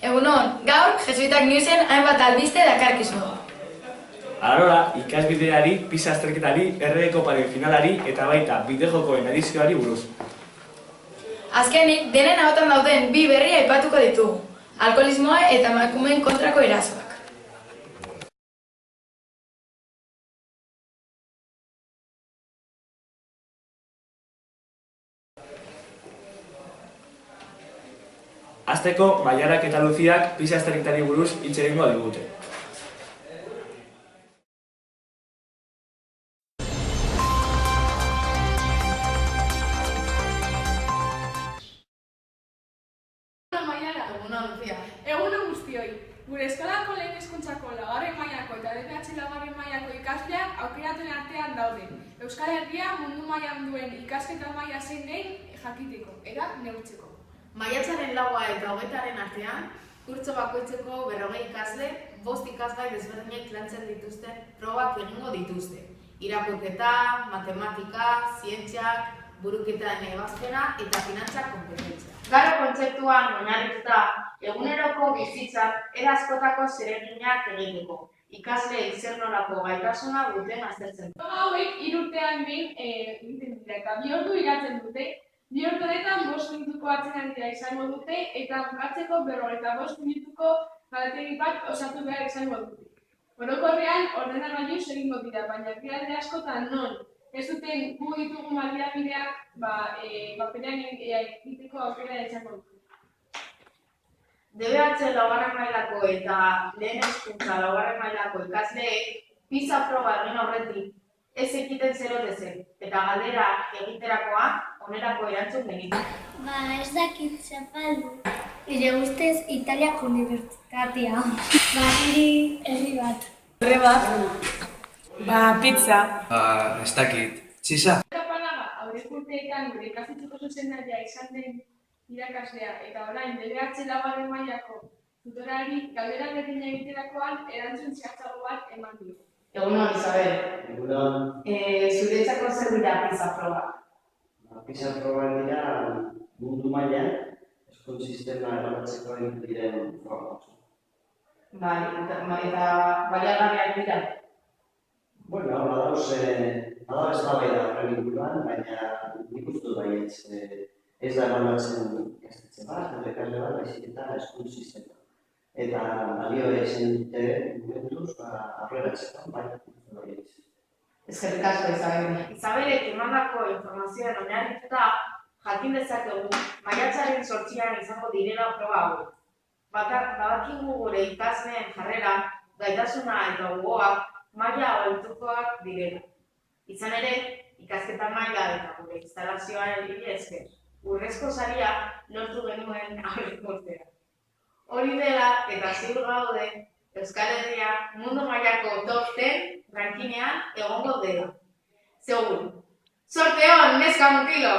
Egunon, gaur Jesuitak Newsen hainbat albiste dakarkizu. Arora, ikasbideari, PISA azterketari, Errege Koparen finalari eta baita bideojokoen edizioari buruz. Azkenik, denen ahotan dauden bi berri aipatuko ditugu. Alkoholismoa eta emakumeen kontrako erasoak. Hasteko, Maiarak eta Luziak PISA azterketari buruz hitz egingo digute. Egunon guztioi. Gure eskolako lehen hezkuntzako laugarren mailako eta DPH laugarren mailako ikasleak aukeratuen artean daude. Euskal Herria mundu mailan duen ikasketa maila zein den jakiteko eta neurtzeko. Maiatzaren 4 eta 20 artean, kurtso bakoitzeko 40 ikasle, 5 ikasgai desberdinek lantzen dituzten probak egingo dituzte. Irakurketa, matematika, zientziak, buruketaren ebazpena eta finantzak konpetentzia. Garo kontzeptuan oinarrituta, eguneroko bizitzak era askotako zereginak egiteko. Ikasleek zer nolako gaitasuna duten aztertzen. Proba hauek 3 urtean behin egiten dira eta 2 ordu iratzen dute. 2 ordu honetan 5 minutuko atsedenaldia izango dute eta bukatzeko 55 minutuko galategi bat osatu behar izango dute. Orokorrean ordenagailuz egingo dira, baina herrialde askotan non ez duten gu ditugun baliabideak paperean egiteko aukera izango dute. DPH laugarren mailako eta lehen hezkuntza laugarren mailako ikasleek PISA proba egin aurretik ez ekiten zerotezen eta galdera egiterakoan onerako erantzun genitu. Ez dakit zapaldu. Nire ustez Italiako unibertsitatea. Niri herri bat. Herri bat? Pizza. Ez dakit. Txisa. Kapalaga, aurrekurteetan gure ikastetxeko zuzendaria izan den irakaslea eta orain DPH laugarren mailako tutorari galdera berdina egiterakoan erantzun zehatzago bat eman dio. Egunon, Isabel. Egunon. Zuretzako zer dira PISA proba? PISA proba dira mundu mailan hezkuntza sistema ebaluatzeko egiten diren proba batzuk. Eta baliagarriak dira? Bueno, badago eztabaida horren inguruan, baina nik uste dut baietz ez da ebaluatzen ikastetxe bat, edo ikasle bat, baizik eta hezkuntza sistema. Eta balio ezin dute momentuz aurreratzeko, bai, baietz. Eskerrik asko, Isabel. Isabelek emandako informazioan oinarrituta jakin dezakegu maiatzaren 8an izango direla proba hauek. Badakigu gure ikasleen jarrera, gaitasuna eta gogoak maila altukoak direla. Izan ere, ikasketa maila eta gure instalazioaren esker, urrezko saria lortu genuen aurreko urtean. Hori dela eta ziur gaude Euskal Herria mundu mailako top 10 rankinean egongo dela. Segur. Sorte on, neska mutilo!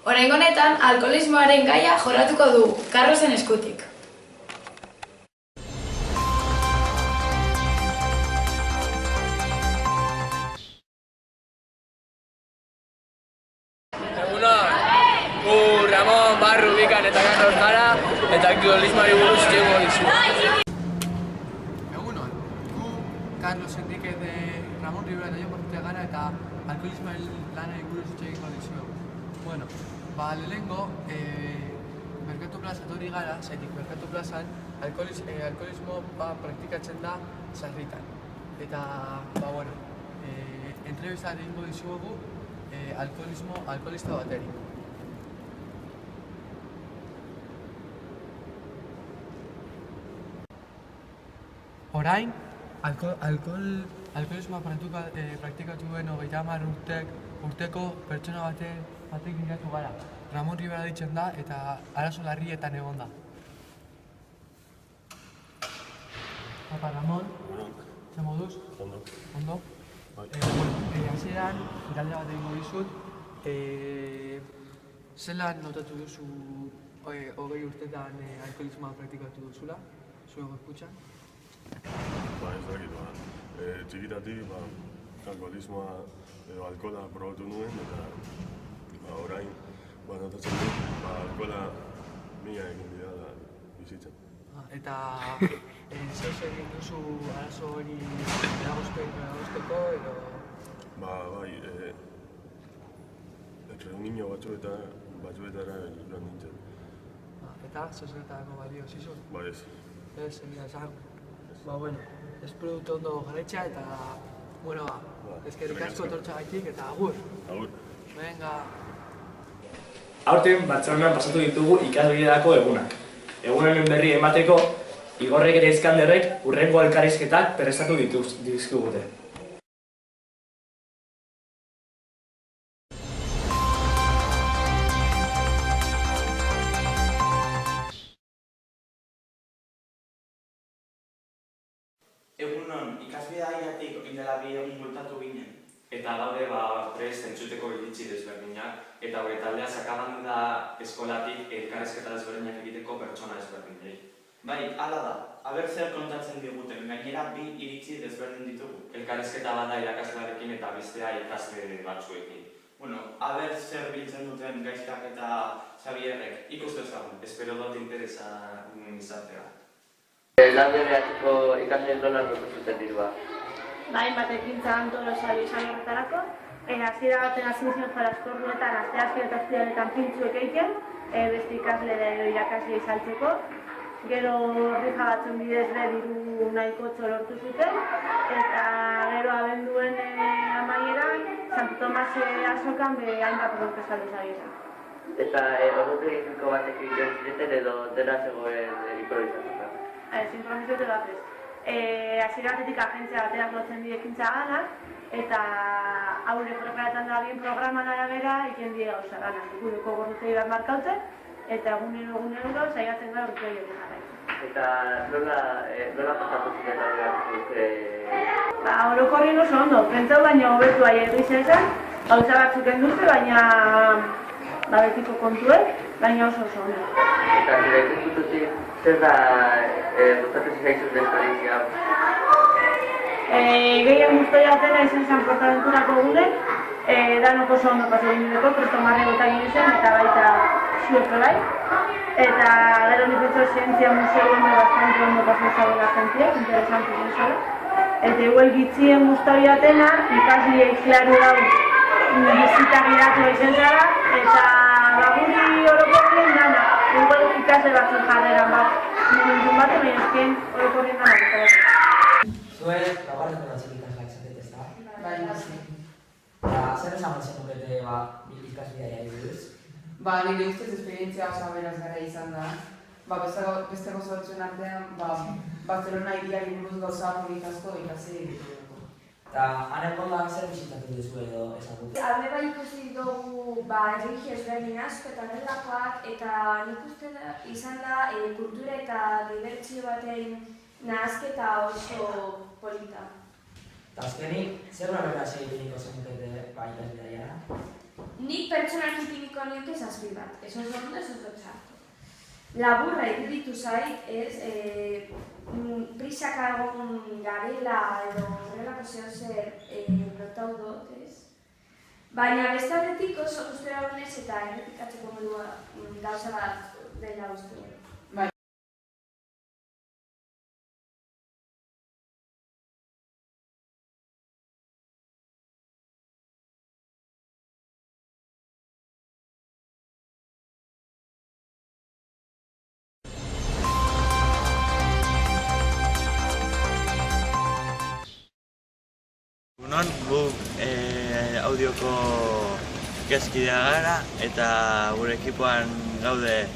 Oraingo honetan, alkoholismoaren gaia jorratuko du, Carlosen eskutik. Ramon, Barru, Bikan eta Carlos gara, eta alkoholismoari buruz jengo dizu. Egunon, gu Carlos Enrique de Ramon Rivera eta Jon Barrutia gara eta alkoholismoaren lanari buruz egingo dizuegu. Bueno, lehenengo, Merkatu Plaza etorri gara, zaitik Merkatu Plazan alkoholismo praktikatzen da sarritan. Eta, entrevista egingo dizuegu alkoholista bateri. Orain, alkoholismoa praktikatu duen 30 urteko pertsona batek bilatu gara. Ramon Rivera ditzen da eta arazo larrietan egon da. Apa, Ramon? Zer moduz? Ondo. Ondo? Hasieran, galdera bat egingo dizut, zelan notatu duzu 20 urtetan alkoholismoa praktikatu duzula, zure gorputzean? Ez dakit, txikitatik alkoholismoa edo alkohola probatu nuen eta orain notatzen dut alkohola mina egin dira da bizitzen. Eta zeus egin duzu arazo hori eragozteko edo... Bai, reunio batzuetara joan nintzen. Eta zeuzertarako balio zizun? Ba ez. Ez, egia esan. Bueno, espero dut ondo jarraitza eta... Bueno, eskerrik asko etortxagaitik eta agur. Agur. Venga. Aurten Bartzelonan pasatu ditugu ikasbiderako egunak. Egunen berri emateko, Igorrek eta Iskanderrek hurrengo elkarrizketak prestatu dizkigute. Egunon, ikasbidaiatik indela bi egun bueltatu ginen. Eta gaude prest entzuteko iritzi desberdinak eta gure taldea sakabandu da eskolatik elkarrizketa desberdinak egiteko pertsona desberdinei. Bai, hala da. Aber zer kontatzen diguten, gainera bi iritzi desberdin ditugu. Elkarrizketa bada irakaslearekin eta bestea ikasle batzuekin. Bueno, aber zer biltzen duten Gaizkak eta Xabierrek, ikustu ezagun. Espero dut interesa izatea. Landereatiko ikasleen nola zuten dirua. Bai, bat ekintza antolosa izan horretarako. Hasiera baten hasi zen jolasporruetan, asteazken eta ostiraletan pintzuek egiten, beste ikasle edo irakasle izaltzeko. Gero rija batzuen bidez diru nahikotxo lortu zuten, eta gero abenduen amaieran, Santo Tomase azokan hainbat protestaldu zabizen. Eta ordutegiko batek egiten ziren edo dena zegoen improvisatuta? Improvisatu bat ez. Hasiera batetik agentzia baterak lotzen die ekintza ganak, eta haure preparatan da bien programan arabera egiten die gauza ganak. Gureko gorrutegi bat markautzen, eta egunero saiatzen gara urtei hori jarraitzen. Eta nola pasatu ziren hori orokorrien oso ondo, pentsau baino hobetu aierri izan, gauza batzuk dute, baina betiko kontuek, baina oso ondo. Eta nire ikututik, zer da gustatu zizaizun esperientzia? Gehien guztoiatena izan zen Portaventurako egunek, danok oso ondo pasu egin dudeko, Kristomarre gota egin zen, eta baita zuerto bai. Eta gero nipetxo zientzia museoen bastante ondo pasu zaudela jentiek, interesantu egin zela. Eta igual gitzien guztoiatena, ikasliek klaru dau bizita giratua izan zara, eta guri orokorrien dana, igual ikasle batzuk jarreran bat, momentum bat, baina esken orokorrien dana. Zuek, lagarreko batzuk ikasleak zatet ez da? Bai, nazi. Zer esan batzen nukete ikasleak buruz? Nire ustez esperientzia oso aberazgarria izan da. Beste gauza batzuen artean, Barcelona hiriari buruz gauza horiek asko ikasi ditugu. Eta anekola zer bisitatu duzu edo ezagutu? Alde bai ikusi dugu erlijio ezberdin asko eta nolakoak, eta nik uste izan da kultura eta dibertsio baten nahazketa oso polita. Eta azkenik, zer horrela segiteniko zenukete ikasbidaiara? Nik pertsonalki ipiniko nioke 7 bat, ez oso ondo, ez oso txarto. Laburra iruditu zait, prisaka egon garela edo horrelako zehozer notau dut, ez? Baina beste horretik oso gustura honez eta errepikatzeko modua gauza bat dela uste. Guk audioko ikaskidea gara eta gure ekipoan gaude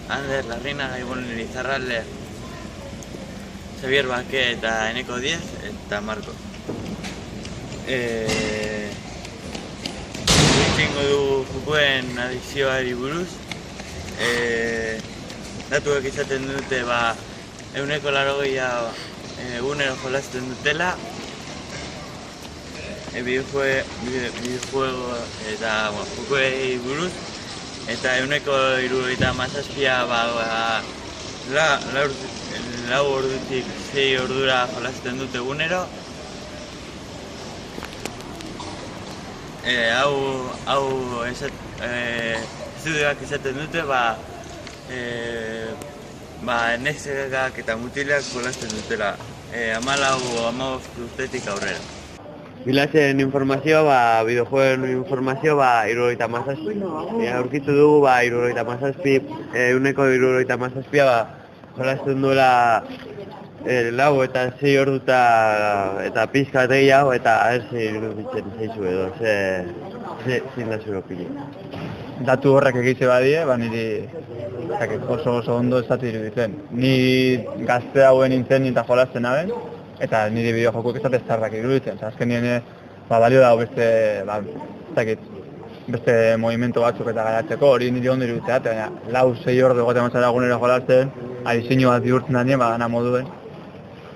Ander Larrinaga, Ibon Lizarralde, Xavier Bake eta Eneko Diez eta Marko. Itxingo du jukuen adikzioari buruz. Datuak izaten dute 180 egunero jolasten dutela. Videojuego eta jokoei buruz, eta 177 lau ordutik 6 ordura jolasten dute egunero. Estudioak izaten dute neskak eta mutilak jolasten dutela, 14 urtetik aurrera. Bilatzen informazioa, bideojueguen informazioa, 77. Aurkitu dugu, 77, ehuneko 77 jolasten duela 4 eta 6 orduta eta pixka gehiago, eta iruditzen zaizu edo, zein da zure opinioa. Datu horrek egitze badie, niri oso ondo ez zati iruditzen. Ni gazte hauen nintzen eta jolasten haben, eta niri bideojokoek ez zate zarrak iruditzen. Azken nien balio dago beste movimento batzuk eta garatzeko, hori niri ondo iruditzea, baina 4-6 ordu egoten matzara egunero jolasten, diseinu bat bihurtzen da nien, gana moduen,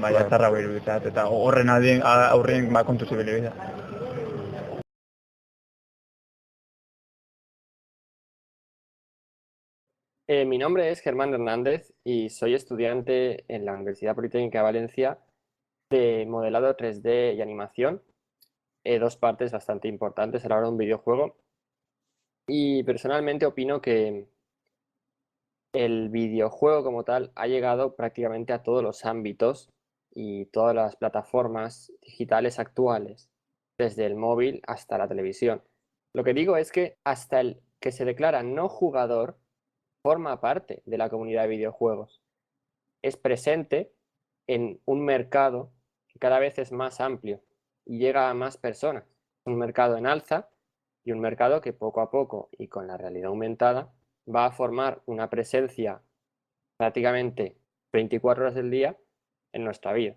baina zarrak iruditzea, eta horren aurrien kontu zibilibidea. Mi nombre es Germán Hernández y soy estudiante en la Universidad Politécnica de Valencia de modelado 3D y animación, dos partes bastante importantes a la hora de un videojuego. Y personalmente opino que el videojuego como tal ha llegado prácticamente a todos los ámbitos y todas las plataformas digitales actuales, desde el móvil hasta la televisión. Lo que digo es que hasta el que se declara no jugador forma parte de la comunidad de videojuegos. Es presente en un mercado que cada vez es más amplio y llega a más personas. Un mercado en alza y un mercado que poco a poco y con la realidad aumentada va a formar una presencia prácticamente 24 horas del día en nuestra vida.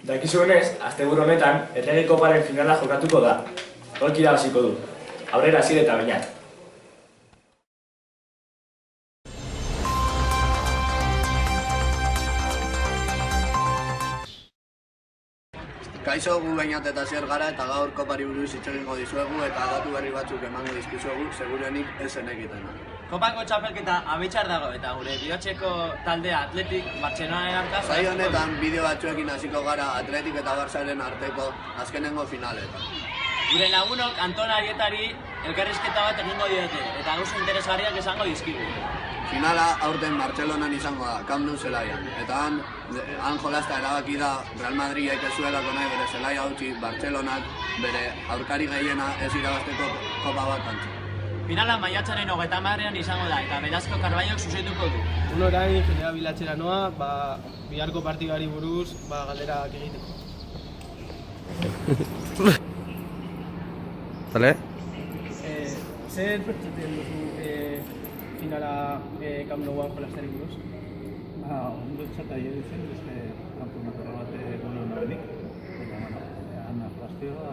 Dakizuenez, asteburu honetan, Errege Koparen finala jokatuko da. Nork irabaziko du. Aurrera hasier eta Beñat. Kaixo, gu Beñat eta Asier gara eta gaur kopari buruz hitz egingo dizuegu eta datu berri batzuk emango dizkizuegu, segurenik ez zenekitena. Kopako txapelketa ametxar dago eta gure bihotzeko taldea Atletik Bartzelonaren arka. Zai honetan bideo batzuekin hasiko gara Atletik eta Barçaren arteko azkenengo finaletan. Gure lagunok Anton Arietari elkarrizketa bat egingo diote eta gauza interesgarriak esango dizkigu. Finala aurten Bartzelonan izango da, Camp Nou zelaian. Eta han jolazta erabaki da Real Madridek ez zuelako nahi bere zelaia utzi Bartzelonak bere aurkari gehiena ez irabazteko kopa bat antzu. Finala maiatzaren 30ean izango da eta Velasco Carballok zuzenduko du. Orain jenera bilatzera noa, biharko partidari buruz galderak egiteko. Vale? Zer pertsatzen duzu finala Camp Nouan jolaztari buruz? Ondo txata iruditzen, beste kanponatorra bat egun honenik. Eta, han jolaztioa,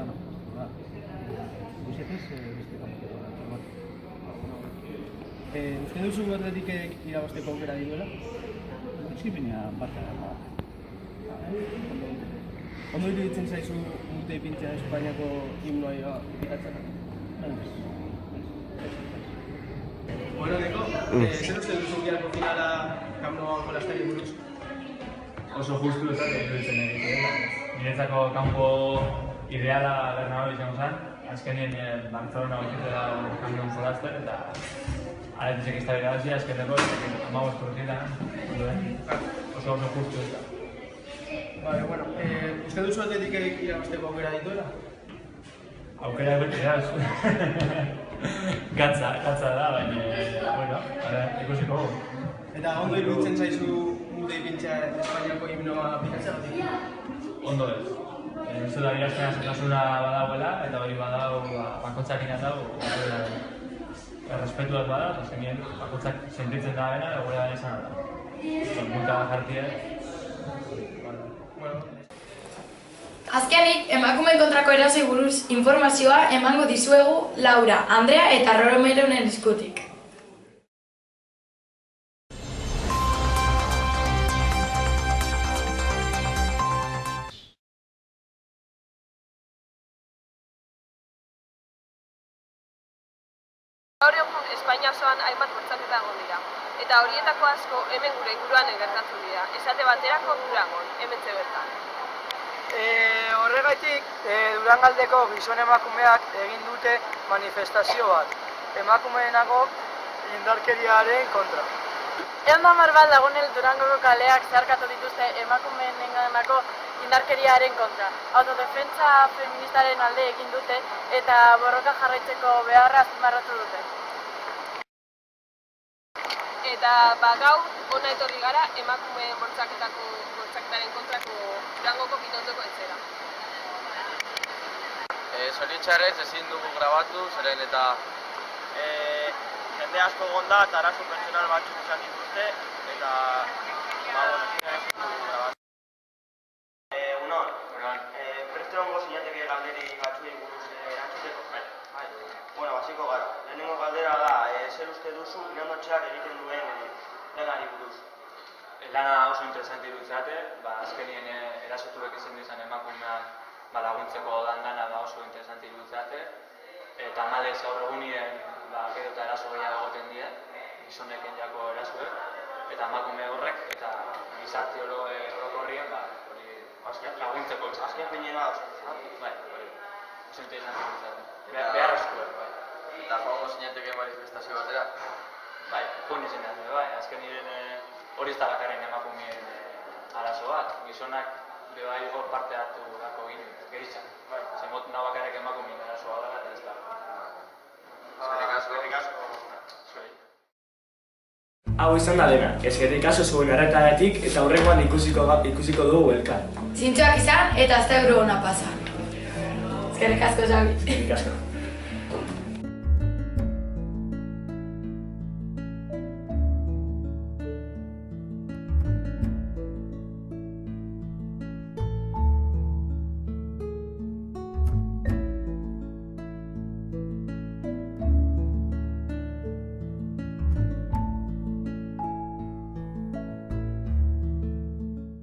Guzetez, beste kanponatorra bat. Uste duzu Atletikek irabazteko aukera diduela? Gutxi bina bat. Ondo iruditzen zaizu mute ipintzea Espainiako himnoa ipitatzen? Bueno, Neko, zer uste duzu biharko finala Camp Nouan jolaztari buruz? Oso justu ez iruditzen egitea. Niretzako kanpo ideala Bernabéu izango zen. Azkenien Barcelona goitizela Camp Nou jolazten eta Atletik ez da irabazia, azkeneko 15 urteetan. Oso justu ez da. Vale, bueno, uste duzu Atletikek irabazteko aukera dituela? Aukera beti da, gatza da, baina, bueno, ikusiko gogu. Eta ondo iruditzen zaizu mute ipintzea Espainiako himnoa aplikatzeagatik? Ondo ez. Uste da irazten asetasuna badauela, eta hori badau, bakotzak inatau, respetu bat bada, azkenien bakotzak sentitzen da bena, eta gure da izan da. Multa jartie. Azkenik, emakumeen kontrako erasoi buruz informazioa emango dizuegu Laura, Andrea eta Romeronen eskutik. Gaur egun Espainia osoan hainbat bortxaketa egon dira, eta horietako asko hemen gure inguruan gertatzen dira, esate baterako Durangon, hementxe bertan. Horregatik, Durangaldeko gizon emakumeak egin dute manifestazio bat, emakumeenako indarkeriaren kontra. 110 bat lagunel Durangoko kaleak zeharkatu dituzte emakumeenganako indarkeriaren kontra. Autodefentsa feministaren alde egin dute eta borroka jarraitzeko beharra azpimarratu dute. Eta gaur hona etorri gara emakumeen bortxaketaren kontrako Durangoko Pitondoko etxera. Zoritxarrez ezin dugu grabatu, zeren eta jende asko egon da eta arazo pertsonal batzuk izan dituzte, eta grabatu. Preste hongo zinateke galderi batzuei buruz erantzuteko? Bueno, basiko gara. Lehenengo galdera da, zer uste duzu Pirondotxeak egiten duen lanari buruz? Lana oso interesanti dutzate, azkenien erasotuek izan dizan emakumeak laguntzeko dandana oso interesanti dutzate, eta malez gaur egunien gero eta eraso gehiago egoten dira, gizoneken jako erasoek, eta emakume horrek, eta gizarte orokorrien laguntzeko. Azken pinera oso. Bai, oso interesanti dutzate. Behar askoek, bai. Eta joango zinateke manifestazio batera? Bai, joan izan dut, bai. Azken niren hori ez da bakarren emakumeen arazo bat. Gizonak bai hor parte hartu dako gehizan. Zemot nahi bakarrik emakumeen arazoa da eta ez da. Eskerrik asko. Hau izan da dena, eskerrik asko zuen arretagatik eta hurrengoan ikusiko dugu elkar. Zintzoak izan eta azte euro hona pasa. Eskerrik asko, Xabi. Eskerrik asko.